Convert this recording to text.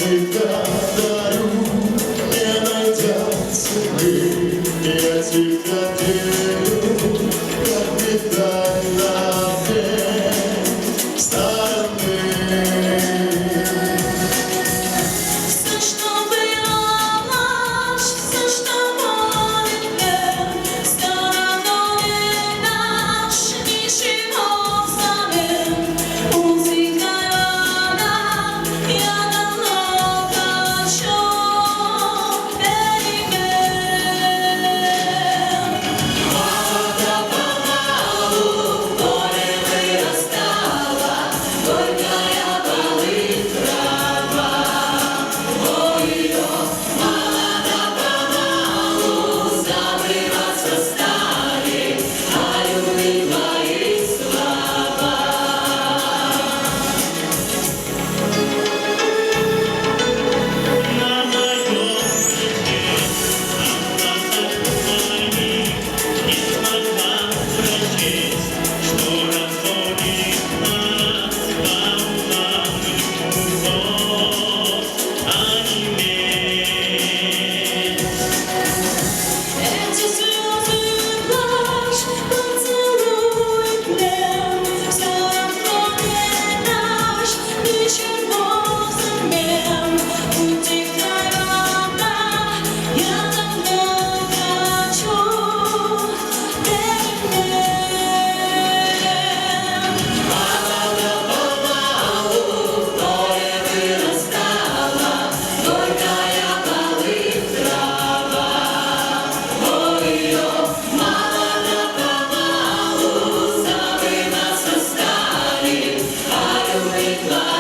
всегда дарю, не найдется вы, я тебя верю, капитально две стороны. Все, что было наш, все, что будет мир, все равно не наш, ничего взамен. Музыка рана, я давно хочу перемен. Мало-помалу поле вырастало, горькая болит трава. Мало-помалу забываться стали о любви твои слова. На моем не смогла прочесть, что разводит нас волнами любовь, а не месть. Эти слезы плачь, поцелуй плен, все равно не наш, ничего взамен. Утихай волна, я давно хочу перемен. Мало-помалу поле вырастало, горькая болит трава. Мало-помалу забываться стали о любви твоей.